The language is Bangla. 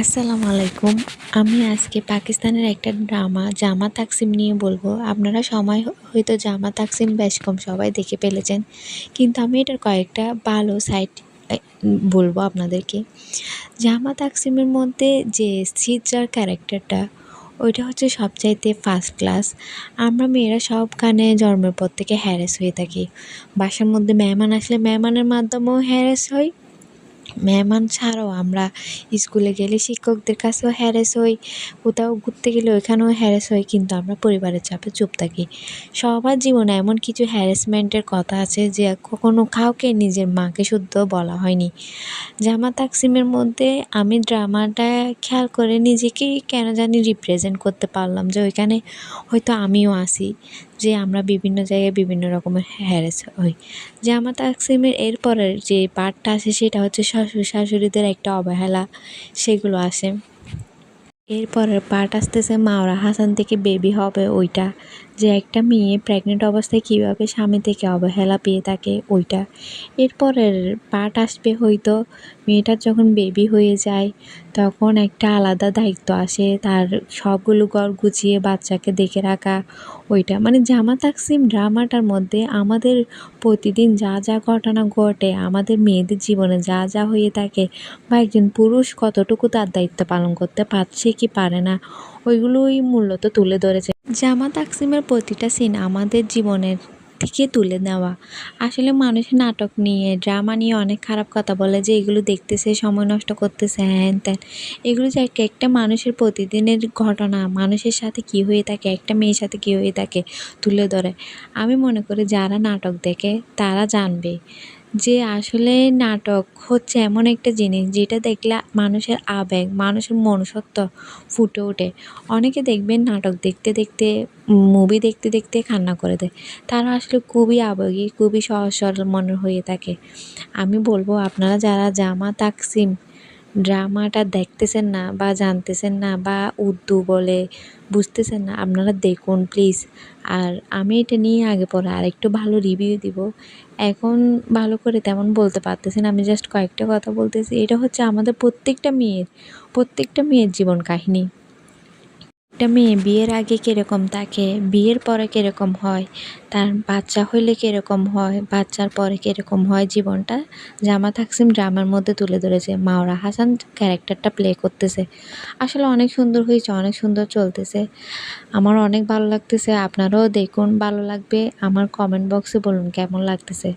আসসালামু আলাইকুম। আমি আজকে পাকিস্তানের একটা ড্রামা 'জামা তাকসিম' নিয়ে বলবো। আপনারা হয়তো 'জামা তাকসিম' বেশ কম সবাই দেখে ফেলেছেন। কিন্তু আমি এটার কয়েকটা ভালো সাইড বলবো আপনাদেরকে। 'জামা তাকসিমের' মধ্যে যে সিজার ক্যারেক্টারটা, ওইটা হচ্ছে সবচাইতে ফার্স্ট ক্লাস। আমরা মেয়েরা সবখানে জন্মের পর থেকে হ্যারাস হয়ে থাকি। বাসার মধ্যে মেহমান আসলে মেহমানের মাধ্যমেও হ্যারাস হই। মেহমান ছাড়াও আমরা স্কুলে গেলে শিক্ষকদের কাছেও হ্যারাস হই, কোথাও ঘুরতে গেলে ওইখানেও হ্যারাস হই, কিন্তু আমরা পরিবারের চাপে চুপ থাকি। সবার জীবনে এমন কিছু হ্যারাসমেন্টের কথা আছে যে কখনো কাউকে নিজের মাকে শুদ্ধ বলা হয়নি। জামা তাকসিমের মধ্যে আমি ড্রামাটা খেয়াল করে নিজেকেই কেন জানি রিপ্রেজেন্ট করতে পারলাম যে ওইখানে হয়তো আমিও আছি, যে আমরা বিভিন্ন জায়গায় বিভিন্ন রকমের হ্যারাস হই। জামা তাকসিমের এরপরের যে পার্টটা আসে সেটা হচ্ছে শ্বশুর শাশুড়িদের একটা অবহেলা, সেগুলো আসে। এরপরের পার্ট আসতেছে মাওরা হাসান থেকে বেবি হবে ওইটা, যে একটা মেয়ে প্রেগনেন্ট অবস্থায় কীভাবে স্বামী থেকে অবহেলা পেয়ে থাকে ওইটা। এরপরের পার্ট আসবে হয়তো মেয়েটার যখন বেবি হয়ে যায় তখন একটা আলাদা দায়িত্ব আসে, তার সবগুলো ঘর গুছিয়ে বাচ্চাকে দেখে রাখা ওইটা। মানে জামা তাকসিম ড্রামাটার মধ্যে আমাদের প্রতিদিন যা যা ঘটনা ঘটে, আমাদের মেয়েদের জীবনে যা যা হয়ে থাকে, বা একজন পুরুষ কতটুকু তার দায়িত্ব পালন করতে পারছে কি পারে না, ওইগুলোই মূলত তুলে ধরেছে। জামা তাকসিমের প্রতিটা সিন আমাদের জীবনের থেকে তুলে নেওয়া। আসলে মানুষের নাটক নিয়ে ড্রামা নিয়ে অনেক খারাপ কথা বলে যে এগুলো দেখতেছে সময় নষ্ট করতেছে হ্যান ত্যান। এগুলো যে একটা একটা মানুষের প্রতিদিনের ঘটনা, মানুষের সাথে কী হয়ে থাকে, একটা মেয়ের সাথে কী হয়ে থাকে তুলে ধরে। আমি মনে করি যারা নাটক দেখে তারা জানবে যে আসলে নাটক হচ্ছে এমন একটা জিনিস যেটা দেখলে মানুষের আবেগ, মানুষের মনুষ্যত্ব ফুটে ওঠে। অনেকে দেখবেন নাটক দেখতে দেখতে, মুভি দেখতে দেখতে কান্না করে দেয়। তারা আসলে খুবই আবেগী, খুবই সহজ সরল মনের হয়ে থাকে। আমি বলবো আপনারা যারা জামা তাকসিম ড্রামাটা দেখতেছেন না বা জানতেছেন না বা উর্দু বলে বুঝতেছেন না, আপনারা দেখুন প্লিজ। আর আমি এটা নিয়ে আগে পরে আরেকটু ভালো রিভিউ দিব। এখন ভালো করে তেমন বলতে পারতেছি না, আমি জাস্ট কয়েকটা কথা বলতেছি। এটা হচ্ছে আমাদের প্রত্যেকটা মেয়ের জীবন কাহিনী। একটা মেয়ে বিয়ের আগে কীরকম থাকে, বিয়ের পরে কীরকম হয়, তার বাচ্চা হইলে কীরকম হয়, বাচ্চার পরে কীরকম হয় জীবনটা, জামা তাকসিম ড্রামার মধ্যে তুলে ধরেছে। মাওরা হাসান ক্যারেক্টারটা প্লে করতেছে, আসলে অনেক সুন্দর হয়েছে, অনেক সুন্দর চলতেছে। আমার অনেক ভালো লাগতেছে। আপনারাও দেখুন, ভালো লাগবে। আমার কমেন্ট বক্সে বলুন কেমন লাগতেছে।